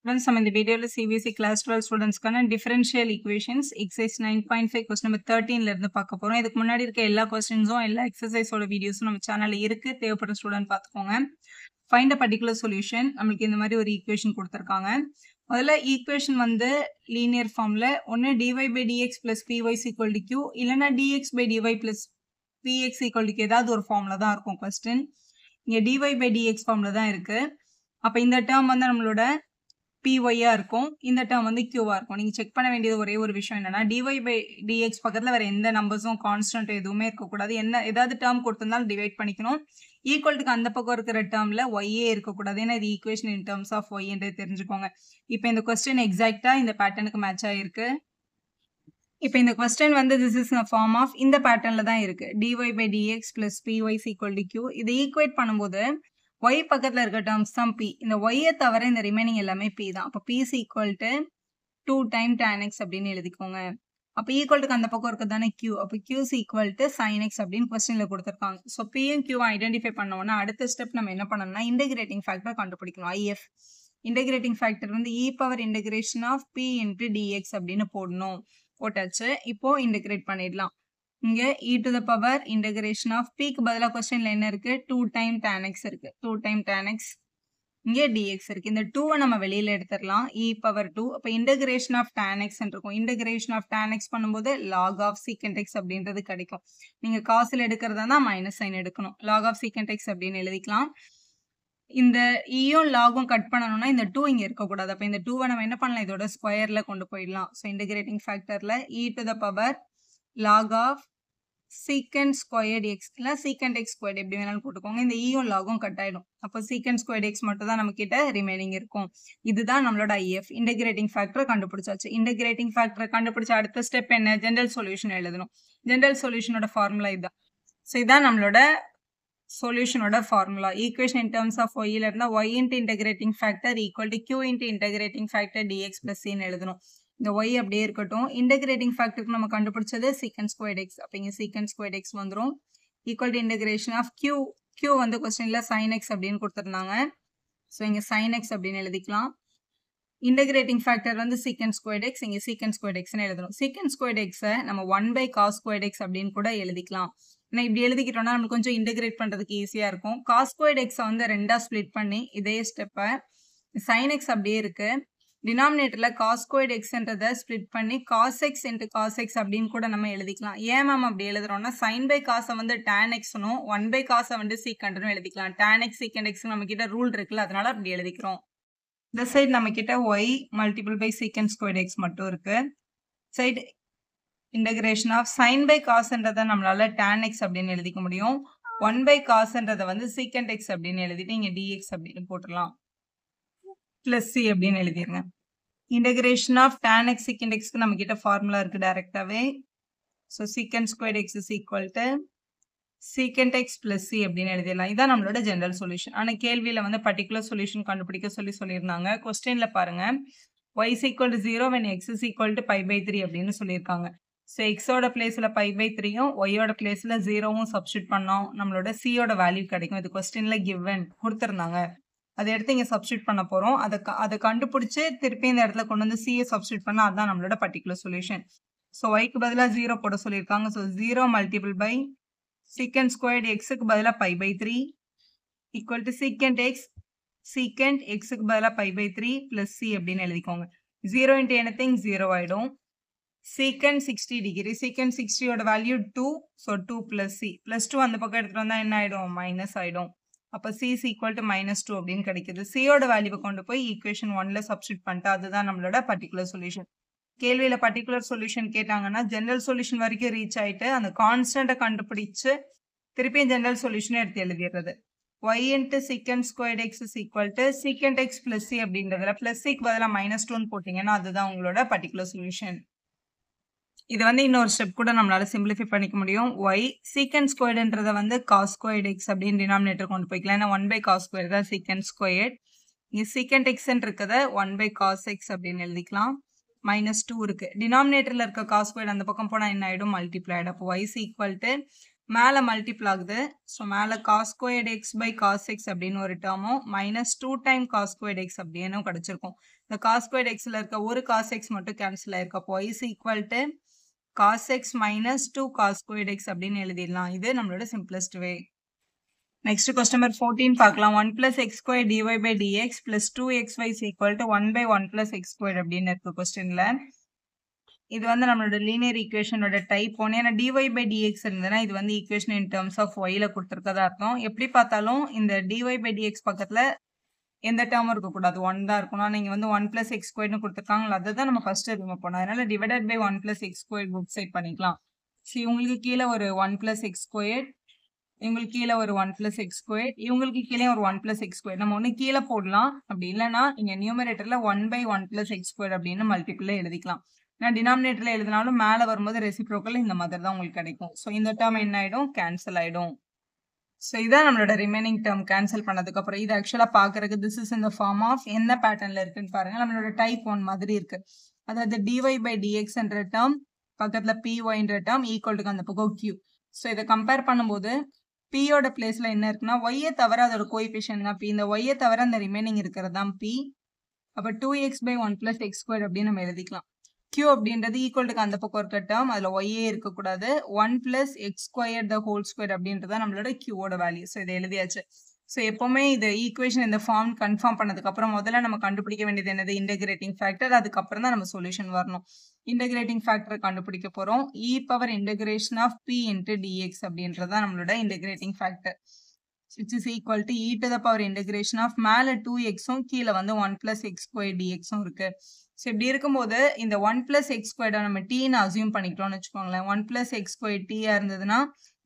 Friends, நம்ம இந்த வீடியோல CBSE Class 12 ஸ்டூடெண்ட்ஸ்க்கான differential equations exercise 9.5 question number 13ல இருந்து பார்க்க போறோம். இதுக்கு முன்னாடி இருக்க எல்லா கொஸ்டின்ஸும் எல்லா எக்ஸசைஸோட வீடியோஸும் நம்ம சேனல்ல இருக்கு. தேவைப்படுற ஸ்டூடெண்ட் பார்த்துக்கோங்க. Find a particular solution. நம்மளுக்கு இந்த மாதிரி ஒரு ஈக்குவேஷன் கொடுத்துருக்காங்க. முதல்ல ஈக்குவேஷன் வந்து லீனியர் ஃபார்ம்ல ஒன்னு dy by dx plus py is equal to q இல்லைன்னா dx by dy plus px equal to q ஏதாவது ஒரு ஃபார்ம்ல தான் இருக்கும் கொஸ்டின். இங்க dy by dx ஃபார்ம்ல தான் இருக்கு. அப்ப இந்த டேர்ம் வந்து நம்மளோட py-ஆ இருக்கும். இந்த டேர்ம் வந்து q-ஆ இருக்கும். நீங்க செக் பண்ண வேண்டியது ஒரே ஒரு விஷயம் என்னன்னா dy by dx பக்கத்துல வேற எந்த நம்பர்ஸும் கான்ஸ்டன்ட் எதுவுமே இருக்கக்கூடாது. ஏதாவது டேர்ம் கொடுத்திருந்தாலும் டிவைட் பண்ணிக்கணும். ஈக்குவல்ட்டுக்கு அந்த பக்கம் இருக்கிற டேர்ம்ல y-ஏ இருக்கக்கூடாது. ஏன்னா இது equation in terms of y என்று தெரிஞ்சுக்கோங்க. இப்போ இந்த கொஸ்டின் எக்ஸாக்டா இந்த பேட்டர்னுக்கு மேட்ச் ஆயிருக்கு. இப்போ இந்த கொஸ்டின் வந்து திஸ் இஸ் ஃபார்ம் ஆஃப் இந்த பேட்டர்ன்ல தான் இருக்கு. dy by dx plus py is equal to q. இதை ஈக்குவேட் பண்ணும்போது y பக்கத்துல இருக்க டேர்ம்ஸ் தான் p. இந்த y-ஐ தவிர இந்த ரிமைனிங் எல்லாமே p தான். அப்போ p is equal to 2 times tan x அப்படின்னு எழுதிக்கோங்க. அப்போ ஈக்குவல்ட்டுக்கு அந்த பக்கம் இருக்கிறது தானே q. அப்போ q is equal to sin x அப்படின்னு கொஸ்டின்ல கொடுத்துருக்காங்க. ஸோ p யும் q ஐடென்டிஃபை பண்ணோம்னா அடுத்த ஸ்டெப் நம்ம என்ன பண்ணணும்னா இன்டகிரேட்டிங் ஃபேக்டர் கண்டுபிடிக்கணும். if இன்டகிரேட்டிங் ஃபேக்டர் வந்து e power integration of p into dx அப்படின்னு போடணும். போட்டாச்சு. இப்போ இன்டகிரேட் பண்ணிடலாம். இங்க e to the power integration of p க்கு பதிலா கொஸ்டின்ல என்ன இருக்கு 2 times tan x இருக்கு. 2 times tan x இங்க dx இருக்கு. இந்த 2 நம்ம வெளியில எடுத்துறலாம். e power 2. அப்ப integration of tan x இருக்கும். integration of tan x பண்ணும்போது log of secant x அப்படின்றது கிடைக்கும். நீங்க காசுல எடுக்கிறதா தான் மைனஸ் சைன் எடுக்கணும். log of secant x அப்படின்னு எழுதிக்கலாம். இந்த ஈயும் லாகும் கட் பண்ணணும்னா இந்த 2 இங்க இருக்கக்கூடாது. அப்ப இந்த 2 நம்ம என்ன பண்ணலாம் இதோட ஸ்கொயர்ல கொண்டு போயிடலாம். ஸோ இன்டகிரேட்டிங் ஃபேக்டர்ல e to the power log of secant squared x இல்ல secant x squared எப்படி வேணாலும் போட்டுக்கோங்க. இந்த ஈயும் லாகும் கட் ஆயிடும். அப்போ secant squared x மட்டும் தான் நம்ம கிட்ட ரிமைனிங் இருக்கும். இதுதான் நம்மளோட if. இன்டகிரேட்டிங் ஃபேக்டர் கண்டுபிடிச்சாச்சு. இன்டகிரேட்டிங் ஃபேக்டர் கண்டுபிடிச்ச அடுத்த ஸ்டெப் என்ன ஜெனரல் சொல்யூஷன் எழுதணும். ஜெனரல் சொல்யூஷனோட ஃபார்முலா இதுதான். ஸோ இதான் நம்மளோட சொல்யூஷனோட formula. Equation in terms of y ல இருந்தா y into integrating factor equal to q into integrating factor dx plus c ன்னு எழுதணும். இந்த y அப்படியே இருக்கட்டும். இன்டகிரேட்டிங் ஃபேக்டருக்கு நம்ம கண்டுபிடிச்சது secant squared x. அப்ப இங்க secant squared x வந்துரும். Equal to integration of q வந்து கொஸ்டின்ல sin x அப்படின்னு கொடுத்திருந்தாங்க. ஸோ இங்க sin x அப்படின்னு எழுதிக்கலாம். இன்டகிரேட்டிங் ஃபேக்டர் வந்து secant squared x. இங்க secant squared x ன்னு எழுதணும். secant squared x நம்ம 1 by cos squared x அப்படின்னு கூட எழுதிக்கலாம். ஏன்னா இப்படி எழுதிக்கிட்டோம்னா நமக்கு கொஞ்சம் இன்டகிரேட் பண்றதுக்கு ஈஸியா இருக்கும். cos squared x வந்து ரெண்டா ஸ்பிளிட் பண்ணி இதே ஸ்டெப்பை sin x அப்படியே இருக்கு. டினாமினேட்டர்ல cos squared xன்றதை ஸ்பிளிட் பண்ணி cos x into cos x அப்படின்னு கூட நம்ம எழுதிக்கலாம். ஏன் மேம் அப்படி எழுதுறோம்னா sin by cos வந்து tan x-னும் 1 by cos வந்து secant-னும் எழுதிக்கலாம். tan x secant x நம்ம கிட்ட ரூல் இருக்குல்ல, அதனால அப்படி எழுதிக்கிறோம். இந்த சைடு நம்ம கிட்ட y multiple by secant squared x மட்டும் இருக்கு. Side integration of sin by cosன்றதை நம்மளால tan x அப்படின்னு எழுதிக்க முடியும். 1 by cosன்றதை வந்து secant x அப்படின்னு எழுதிட்டு இங்க dx அப்படின்னு போட்டுடலாம். பிளஸ் c அப்படின்னு எழுதிருங்க. Integration of tan x secant x-க்கு நம்ம கிட்ட ஃபார்முலா இருக்கு டைரக்டாவே. So secant squared x is equal to secant x plus c அப்படின்னு எழுதிடலாம். இதான் நம்மளோட ஜெனரல் சொல்யூஷன். ஆனா கேள்வியில வந்து பர்டிகுலர் சொல்யூஷன் கண்டுபிடிக்க சொல்லியிருந்தாங்க. கொஸ்டின்ல பாருங்க y is equal to 0 when x is equal to pi by 3 அப்படின்னு சொல்லியிருக்காங்க. ஸோ எக்ஸோட பிளேஸ்ல pi by 3யும் ஒய்யோட பிளேஸ்ல 0வும் சப்ஸ்டியூட் பண்ணோம். நம்மளோட c-யோட வேல்யூ கிடைக்கும். இது கொஸ்டின்ல கிவன் கொடுத்துருந்தாங்க. அதை எடுத்து இங்க சப்ஸ்டியூட் பண்ண போறோம். அதை கண்டுபிடிச்சு திருப்பி இந்த இடத்துல கொண்டு வந்து c-யை சப்ஸ்டியூட் பண்ணா அதுதான் நம்மளோட பர்டிகுலர் சொல்யூஷன். ஸோ y-க்கு பதிலாக 0 போட சொல்லியிருக்காங்க. So 0 multiple by secant squared x-க்கு பதிலாக pi by 3 equal to secant x-க்கு பதிலாக pi by 3 plus c அப்படின்னு எழுதிக்கோங்க. 0 into anything 0 ஆயிடும். secant 60 degree. secant 60 ஓட value 2. So 2 plus c. plus 2 அந்த பக்கம் எடுத்துட்டு வந்தா என்ன ஆயிடும் மைனஸ் ஆயிடும். அப்போ c is equal to -2 அப்படின்னு கிடைக்குது. c-யோட வேல்யூவை கொண்டு போய் ஈக்குவேஷன் 1ல சப்ஸ்டியூட் பண்ணிட்டு அதுதான் நம்மளோட பர்டிகுலர் சொல்யூஷன். கேள்வியில பர்டிகுலர் சொல்யூஷன் கேட்டாங்கன்னா ஜெனரல் சொல்யூஷன் வரைக்கும் ரீச் ஆயிட்டு அந்த கான்ஸ்டன்ட்டை கண்டுபிடிச்சு திருப்பியும் ஜெனரல் சொல்யூஷனை எடுத்து எழுதிடுறது. y into secant squared x is equal to secant x plus c அப்படின்றதுல plus c-க்கு பதிலாக -2 போட்டீங்கன்னா அதுதான் உங்களோட பர்டிகுலர் சொல்யூஷன். இது வந்து இன்னொரு ஸ்டெப் கூட நம்மளால சிம்பிளிஃபை பண்ணிக்க முடியும். y secant squaredன்றதை வந்து cos squared x அப்படின்னு டினாமினேட்டர் கொண்டு போய்க்கலாம். ஏன்னா 1 by cos squared தான் secant squared. இங்க secant x இருக்கிறத 1 by cos x அப்படின்னு எழுதிக்கலாம். -2 இருக்கு. டினாமினேட்டர்ல இருக்க cos squared அந்த பக்கம் போனா என்ன ஆயிடும் மல்டிப்ளை ஆயிடும். அப்போ y is equal to மேல மல்டிபிள் ஆகுது. ஸோ மேல cos squared x by cos x அப்படின்னு ஒரு டேர்மும் minus 2 time cos squared x அப்படின்னு கிடைச்சிருக்கும். இந்த காஸ் ஸ்கொயர்ட் எக்ஸ்ல இருக்க ஒரு காஸ் எக்ஸ் மட்டும் கேன்சல் ஆயிருக்கு. அப்போ y is equal to cos x minus 2 cos squared x அப்படின்னு எழுதிடலாம். இது நம்மளோட simplest way. Next question number 14 பார்க்கலாம். 1 plus x squared dy by dx plus 2xy is equal to 1 by 1 plus x squared அப்படின்னு இருக்கு கொஸ்டின்ல. இது வந்து நம்மளோட லீனியர் ஈக்குவேஷனோட டைப் 1. ஏன்னா dy by dx இருந்ததுன்னா இது வந்து ஈக்குவேஷன் இன் டர்ம்ஸ் ஆஃப் yல கொடுத்துருக்கதா அர்த்தம். எப்படி பார்த்தாலும் இந்த dy by dx பக்கத்துல எந்த டேர்மும் இருக்கக்கூடாது, 1 தான் இருக்கணும். நீங்க வந்து 1 plus x squaredனு கொடுத்துருக்காங்களா, அதை தான் நம்ம ஃபர்ஸ்ட் ரிமூவ் பண்ணோம். அதனால divided by 1 plus x squared புக் சைட் பண்ணிக்கலாம். சரி, உங்களுக்கு கீழே ஒரு 1 plus x squared, இவங்களுக்கு கீழே ஒரு 1 plus x squared, இவங்களுக்கு கீழே ஒரு 1 plus x squared. நம்ம ஒன்று கீழே போடலாம், அப்படி இல்லைன்னா இங்க நியூமரேட்டர்ல 1 by 1 plus x squared அப்படின்னு மல்டிபிள்ல எழுதிக்கலாம். நான் டினாமினேட்டர்ல எழுதினாலும் மேலே வரும்போது ரெசிப்ரோக்கல் இந்த மாதிரி தான் உங்களுக்கு கிடைக்கும். ஸோ இந்த டேர்ம் என்ன ஆயிடும், கேன்சல் ஆயிடும். ஸோ இதான் நம்மளோட ரிமைனிங் டேர்ம் கேன்சல் பண்ணதுக்கு அப்புறம். இது ஆக்சுவலா பாக்குறதுக்கு திஸ் இஸ் இந்த ஃபார்ம் ஆஃப் என்ன பேட்டர்ன்ல இருக்குன்னு பாருங்க. நம்மளோட டைப் 1 மாதிரி இருக்கு. அதாவது dy by dx என்ற டேர்ம் பக்கத்துல py என்ற டேர்ம் ஈக்குவல் டு அந்த பக்கம் q. ஸோ இதை கம்பேர் பண்ணும்போது p யோட பிளேஸ்ல என்ன இருக்குன்னா y தவிர அதோட கோஎஃபிஷியன்ட் தான் p. இந்த y தவிர அந்த ரிமைனிங் இருக்கிறது தான் p. அப்ப 2x by 1 plus x squared அப்படின்னு நம்ம எழுதிக்கலாம். q அப்படின்றது ஈக்குவல் டு அந்த பக்கம் இருக்க டேர்ம், அதுல y இருக்கக்கூடாது. 1 plus x squared the whole square அப்படின்றத நம்மளோட q ஓட வேல்யூ. ஸோ இதை எழுதியாச்சு. ஸோ எப்பவுமே இது ஈக்குவேஷன் இந்த ஃபார்ம் கன்ஃபார்ம் பண்ணதுக்கு அப்புறம் முதல்ல நம்ம கண்டுபிடிக்க வேண்டியது என்னது, இன்டகிரேட்டிங் ஃபேக்டர். அதுக்கப்புறம் தான் நம்ம சொல்யூஷன் வரணும். இன்டகிரேட்டிங் ஃபேக்டரை கண்டுபிடிக்க போறோம். e power integration of p into dx அப்படின்றதான் நம்மளோட integrating factor, which is equal to e to the power integration of மேல 2xம் கீழே வந்து 1 plus x squared dxம் இருக்கு. ஸோ இப்படி இருக்கும்போது இந்த 1 plus x squared நம்ம tன்னு அசியூம் பண்ணிக்கிட்டோம்னு வச்சுக்கோங்களேன். 1 plus x squared t இருந்ததுன்னா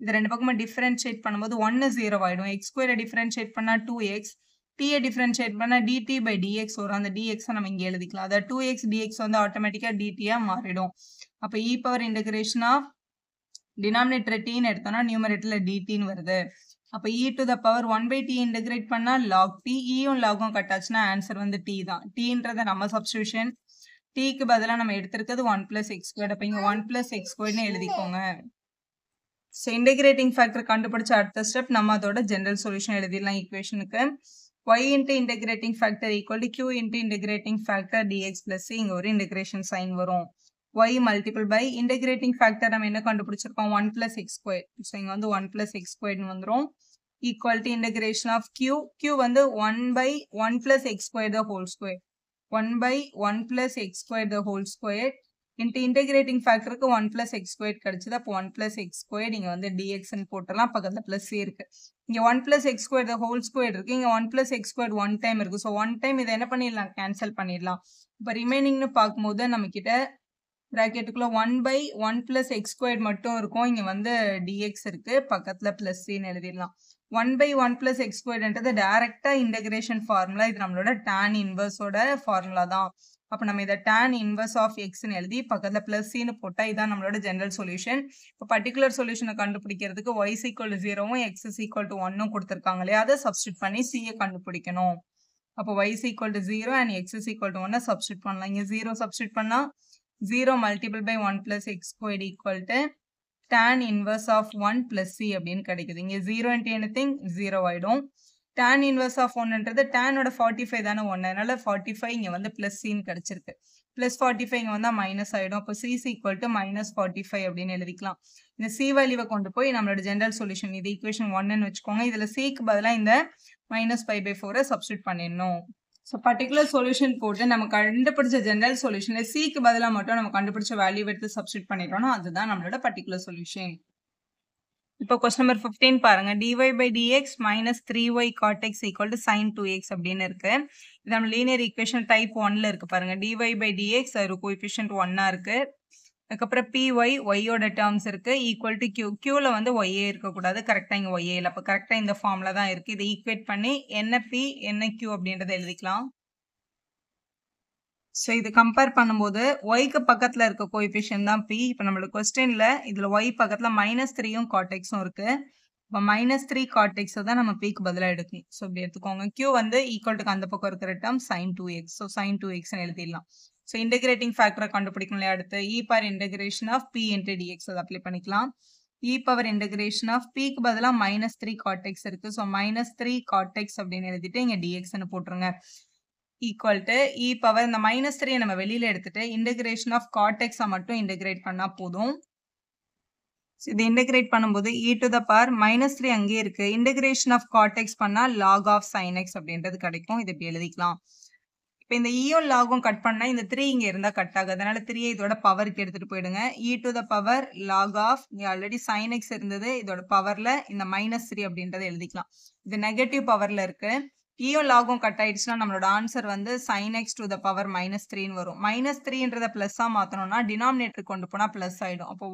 இது ரெண்டு பக்கமா டிஃபரன்ஷியேட் பண்ணும்போது 1 0 ஆயிடும். x squared டிஃபரன்ஷியேட் பண்ணா 2x, t டிஃபரன்ஷியேட் பண்ணா dt by dx வரும். அந்த dx நம்ம இங்க எழுதிக்கலாம். அதாவது 2x dx வந்து ஆட்டோமேட்டிக்கா dt மாறிடும். அப்ப e power integration of denominator tன்னு எடுத்தோம்னா நியூமரேட்டர்ல dtன்னு வருது. அப்ப e to the power 1 by t integrate பண்ணா log t, யும் logம் கட்டாச்சுன்னா ஆன்சர் வந்து t தான். tன்றத நம்ம சப்ஸ்டிடியூஷன், tக்கு பதிலா நம்ம எடுத்திருக்கிறது 1 plus x squared. அப்ப இங்க 1 plus x squaredனு எழுதிக்கோங்க. ஸோ இன்டகிரேட்டிங் ஃபேக்டர் கண்டுபிடிச்ச அடுத்த ஸ்டெப் நம்ம அதோட ஜெனரல் சொல்யூஷன் எழுதிடலாம் ஈக்குவேஷனுக்கு. y into integrating factor equal to q into integrating factor dx plus இங்க ஒரு இன்டகிரேஷன் சைன் வரும். y multiple by integrating factor நம்ம என்ன கண்டுபிடிச்சிருக்கோம், 1 plus x squared. ஸோ இங்க வந்து 1 plus x squared வந்துரும். Equal to integration of q வந்து 1 by 1 plus x squared the whole square, 1 by 1 plus x squared the whole square into integrating ஃபேக்டருக்கு 1 plus x squared கிடைச்சது. அப்போ 1 plus x squared இங்க வந்து dxன்னு போட்டுடலாம். பக்கத்துல பிளஸ் இருக்கு. இங்க 1 plus x squared the whole squared இருக்கு. இங்க 1 plus x squared 1 டைம் இருக்கு. ஸோ 1 டைம் இதை என்ன பண்ணிடலாம், கேன்சல் பண்ணிடலாம். இப்போ ரிமைனிங்னு பார்க்கும்போது நம்ம கிட்ட பிராக்கெட்டுக்குள்ள 1 by 1 plus x squared மட்டும் இருக்கும். இங்க வந்து dx இருக்கு, பக்கத்துல பிளஸ் ன்னு எழுதிடலாம். 1 by 1 plus x squaredன்றது டைரக்டா இன்டகிரேஷன் ஃபார்முலா. இது நம்மளோட tan இன்வர்ஸோட ஃபார்முலா தான். அப்ப நம்ம இதை tan இன்வர்ஸ் ஆஃப் எக்ஸ்ன்னு எழுதி பக்கத்துல பிளஸ் ன்னு போட்டா இதான் நம்மளோட ஜெனரல் சொல்யூஷன். இப்போ பர்டிகுலர் சொல்யூஷனை கண்டுபிடிக்கிறதுக்கு y is equal to 0வும் x is equal to 1ம் கொடுத்துருக்காங்க இல்லையா, அதை சப்ஸ்டியூட் பண்ணி c கண்டுபிடிக்கணும். அப்போ y is equal to 0 and x is equal to 1 substitute பண்ணலாம். இங்க 0 சப்ஸ்டியூட் பண்ணா 0 multiple by 1 plus x squared equal to tan inverse of 1 plus c அப்படின்னு கிடைக்குது. இங்க 0 into anything 0 ஆயிடும். tan inverse of 1ன்றது tan ஓட 45 தானே 1, அதனால 45 இங்க வந்து plus c ன்னு கிடைச்சிருக்கு. plus 45 இங்க வந்தா மைனஸ் ஆயிடும். அப்போ c is equal to minus 45 அப்படின்னு எழுதிக்கலாம். இந்த c வேல்யூவை கொண்டு போய் நம்மளோட ஜெனரல் சொல்யூஷன் இது ஈக்குவேஷன் 1ன்னு வச்சுக்கோங்க. இதுல c-க்கு பதிலா இந்த minus pi by 4 சப்ஸ்டியூட் பண்ணிடணும். ஸோ பர்டிகுலர் சொல்யூஷன் போட்டு நம்ம கண்டுபிடிச்ச ஜெனரல் சொல்யூஷன்ல c-க்கு பதிலாக மட்டும் நம்ம கண்டுபிடிச்ச வேல்யூ எடுத்து சப்ஸ்டியூட் பண்ணிட்டோம்னா அதுதான் நம்மளோட பர்டிகுலர் சொல்யூஷன். இப்போ கொஸ்டின் நம்பர் 15 பாருங்க. dy by dx minus 3y cot x equal to sin 2x அப்படின்னு இருக்கு. இது நம்ம லீனியர் ஈக்குவேஷன் டைப் 1ல இருக்கு பாருங்க. dy by dx ஒரு கோஎஃபிஷியன்ட் 1 இருக்கு. அதுக்கப்புறம் py y-யோட டேர்ம்ஸ் இருக்கு ஈக்குவல் டு q. qல வந்து y இருக்கக்கூடாது, கரெக்டா இங்க y இல்லை. அப்போ கரெக்டா இந்த ஃபார்ம்ல தான் இருக்கு. இதை ஈக்குவேட் பண்ணி என்ன p என்ன q அப்படின்றத எழுதிக்கலாம். ஸோ இது கம்பேர் பண்ணும்போது ஒய்க்கு பக்கத்துல இருக்க கோஎஃபிஷியன்ட் தான் p. இப்போ நம்மளோட கொஸ்டின்ல இதுல y பக்கத்துல -3யும் cot x-ம் இருக்கு. இப்போ -3 cot x தான் நம்ம p-க்கு பதிலாக எடுக்கணும். ஸோ இப்படி எடுத்துக்கோங்க. q வந்து ஈக்குவல் டு அந்த பக்கம் இருக்கிற term sin 2x. So sin 2x எழுதிடலாம். ஸோ இன்டகிரேட்டிங் ஃபேக்டரை கண்டுபிடிக்கணும் இல்லையா, அடுத்து e power integration of p into dx அதை அப்ளை பண்ணிக்கலாம். e பவர் இன்டகிரேஷன் ஆஃப் pக்கு பதிலா -3 cot x இருக்கு. ஸோ -3 cot x அப்படின்னு எழுதிட்டு இங்க dxன்னு போட்டுருங்க. ஈக்குவல் டு e பவர் இந்த -3 நம்ம வெளியில எடுத்துட்டு இன்டகிரேஷன் ஆஃப் cot x மட்டும் இன்டகிரேட் பண்ணா போதும். இது இன்டகிரேட் பண்ணும்போது e டு த பவர் -3 அங்கேயே இருக்கு. இன்டகிரேஷன் ஆஃப் cot x பண்ணா log ஆஃப் sin x அப்படின்றது கிடைக்கும். இது இப்படி எழுதிக்கலாம். இப்போ இந்த ஈயும் லாகும் கட் பண்ணா இந்த 3 இங்க இருந்தா கட் ஆகுது. அதனால 3 இதோட பவருக்கு எடுத்துட்டு போயிடுங்க. e to the power log of இங்க ஆல்ரெடி sin x இருந்தது. இதோட பவர்ல இந்த -3 அப்படின்றத எழுதிக்கலாம். இது நெகட்டிவ் பவர்ல இருக்கு. ஈயும் லாகும் கட் ஆயிடுச்சுன்னா நம்மளோட ஆன்சர் வந்து sin x to the power -3ன்னு வரும். -3ன்றத பிளஸ்ஸா மாத்தணும்னா டினாமினேட்டர் கொண்டு போனா பிளஸ் ஆயிடும். அப்போ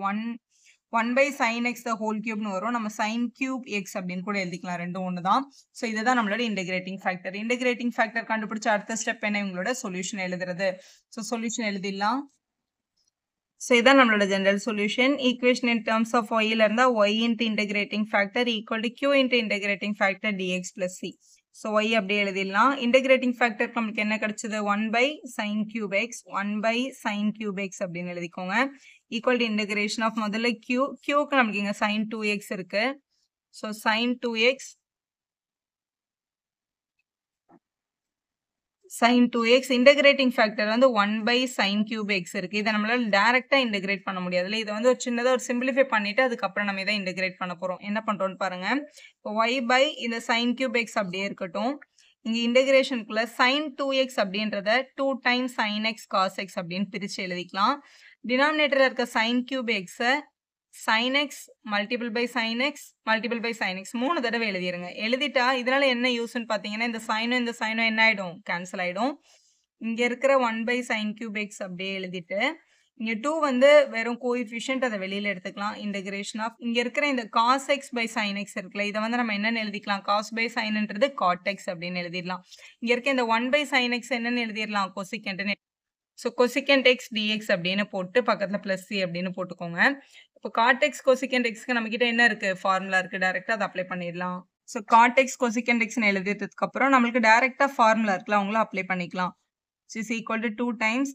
1 by sin x the whole cube னு வரும். நம்ம sin cube x அப்படின்னு கூட எழுதிக்கலாம். ரெண்டும் ஒன்று தான். ஸோ இதுதான் நம்மளோட இன்டகிரேட்டிங் ஃபேக்டர். இன்டகிரேட்டிங் ஃபேக்டர் கண்டுபிடிச்ச அடுத்த ஸ்டெப் என்ன, உங்களோட சொல்யூஷன் எழுதுறது. ஸோ சொல்யூஷன் எழுதிடலாம். ஸோ இதான் நம்மளோட general solution. Equation in terms of ஒய்ல இருந்தால் y into integrating factor equal to q into integrating factor dx plus c. So y அப்படியே எழுதிடலாம். இன்டகிரேட்டிங் ஃபேக்டர் நம்மளுக்கு என்ன கிடைச்சது, 1 by sin cube x 1 by sin cube x அப்படின்னு எழுதிக்கோங்க. Equal to integration of முதல்ல க்கு நமக்கு இங்க sin 2x இருக்கு. So sin 2x integrating factor வந்து 1 by sin cube x இருக்கு. இதை நம்மளால டைரக்டா இன்டகிரேட் பண்ண முடியாதுல்ல. இதை வந்து ஒரு சின்னதா ஒரு சிம்பிளிஃபை பண்ணிட்டு அதுக்கப்புறம் நம்ம இதை இன்டகிரேட் பண்ண போறோம். என்ன பண்றோம்னு பாருங்க. இப்போ y by இந்த sin cube x அப்படியே இருக்கட்டும். இங்க இன்டகிரேஷனுக்குள்ள sin 2x அப்படின்றத 2 times sin x cos x அப்படின்னு பிரிச்சு எழுதிக்கலாம். டினாமினேட்டர்ல இருக்க sin cube x sin x multiple by sin x multiple by sin x 3 தடவை எழுதிருங்க. எழுதிட்டா இதனால என்ன யூஸ்ன்னு பாத்தீங்கன்னா இந்த சைனும் இந்த சைனும் என்ன ஆயிடும், கேன்சல் ஆயிடும். இங்க இருக்கிற 1 by sin cube x அப்படியே எழுதிட்டு இங்க 2 வந்து வெறும் கோஎஃபிஷியன்ட், அதை வெளியில எடுத்துக்கலாம். இன்டகிரேஷன் ஆஃப் இங்க இருக்கிற இந்த cos x by sin x இருக்குல்ல, இதை வந்து நம்ம என்னன்னு எழுதிக்கலாம், cos by sinன்றது cot x அப்படின்னு எழுதிடலாம். இங்க இருக்க இந்த 1 by sin x என்னன்னு எழுதிடலாம், கொசிகென்ட்னு. ஸோ கொசிகென்ட் எக்ஸ் டிஎக்ஸ் அப்படின்னு போட்டு பக்கத்தில் ப்ளஸ் சி அப்படின்னு போட்டுக்கோங்க. இப்போ காட்டெக்ஸ் கொசிகென்ட் எக்ஸ்க்கு நம்ம கிட்ட என்ன இருக்கு, ஃபார்முலா இருக்கு, டேரெக்டாக அதை அப்ளை பண்ணிடலாம். ஸோ காட்டெக்ஸ் கொசிகென்ட் எக்ஸ்ன்னு எழுதிட்டதுக்கு அப்புறம் நம்மளுக்கு டேரெக்டாக ஃபார்முலா இருக்குல்ல, அவங்களும் அப்ளை பண்ணிக்கலாம். Is equal to 2 times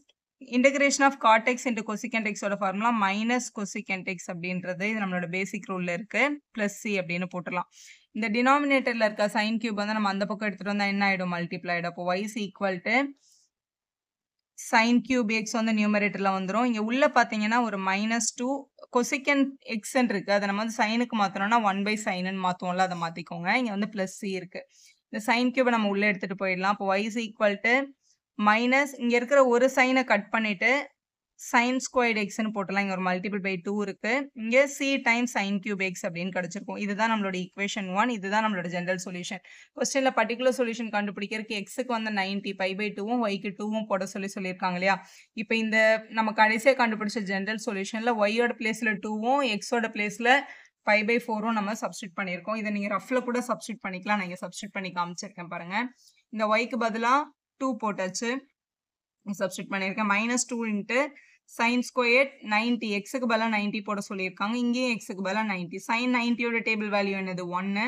integration of cot x into cosecant எக்ஸோட ஃபார்முலா மைனஸ் கொசிகென்ட் எக்ஸ் அப்படின்றது இது நம்மளோட பேசிக் ரூல்ல இருக்கு. ப்ளஸ் சி அப்படின்னு போட்டுடலாம். இந்த டினாமினேட்டர்ல இருக்க சைன் கியூப் வந்து நம்ம அந்த பக்கம் எடுத்துட்டு வந்தா என்ன ஆயிடும், மல்டிப்ளை ஆயிடும். அப்போ y is equal to sin cube x வந்து நியூமரேட்டர்ல வந்துரும். இங்க உள்ள பாத்தீங்கன்னா ஒரு -2 கொசிகென்ட் x இருக்கு. அதை நம்ம வந்து சைனுக்கு மாத்தணும்னா 1 by sin ன்னு மாத்துவோம்ல, அதை மாத்திக்கோங்க. இங்க வந்து பிளஸ் c இருக்கு. இந்த sin cube நம்ம உள்ள எடுத்துட்டு போயிடலாம். அப்போ y is equal to minus இங்க இருக்கிற ஒரு சைனை கட் பண்ணிட்டு sin squared x ன்னு போட்டலாம். இங்க ஒரு மல்டிபிள் பை 2 இருக்கு. இங்க c times sin cube x அப்படின்னு கிடைச்சிருக்கும். இதுதான் நம்மளோட ஈக்குவேஷன் 1. இதுதான் நம்மளோட ஜெனரல் சொல்யூஷன். கொஸ்டின்ல பர்டிகுலர் சொல்யூஷன் கண்டுபிடிக்கிறதுக்கு x-க்கு வந்து 90 பை பை 2வும் y-க்கு 2வும் போட சொல்லியிருக்காங்க இல்லையா. இப்போ இந்த நம்ம கடைசியா கண்டுபிடிச்ச ஜெனரல் சொல்யூஷன்ல y-யோட பிளேஸ்ல 2வும் x-ஓட பிளேஸ்ல பை பை 4வும் நம்ம சப்ஸ்டிட் பண்ணியிருக்கோம். இதை நீங்க ரஃப்ல கூட சப்ஸ்டிட் பண்ணிக்கலாம். நான் இங்க சப்ஸ்டிட் பண்ணி காமிச்சிருக்கேன் பாருங்க. இந்த y-க்கு பதிலா 2 போட்டாச்சு, சப்ஸ்டிட் பண்ணியிருக்கேன். -2 இன்ட்டு sin squared 90, x-க்கு பதிலா 90 போட சொல்லியிருக்காங்க. இங்கேயும் x-க்கு பதிலா 90. sin 90யோட டேபிள் வேல்யூ என்னது, 1.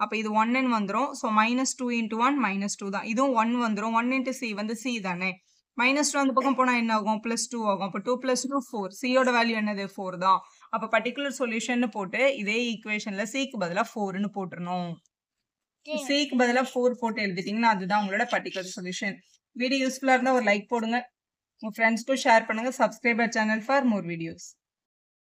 அப்போ இது 1ன்னு வந்துரும். ஸோ -2 இன்ட்டு 1 -2 தான். இதுவும் 1 வந்துரும். 1 இன்ட்டு c வந்து c தானே. -2 அந்த பக்கம் போனா என்ன ஆகும், +2 ஆகும். அப்போ 2 + 2 4. c-யோட வேல்யூ என்னது, 4 தான். அப்போ பர்டிகுலர் சொல்யூஷன் போட்டு இதே ஈக்குவேஷன்ல c-க்கு பதிலா 4ன்னு போட்டுறணும். c-க்கு பதிலா 4 போட்டு எழுதிட்டீங்கன்னா அதுதான் உங்களோட பர்டிகுலர் சொல்யூஷன். வீடியோ யூஸ்ஃபுல்லா இருந்தா ஒரு லைக் போடுங்க. உங்க ஃப்ரெண்ட்ஸ்க்கும் ஷேர் பண்ணுங்க. Subscribe our channel for more videos.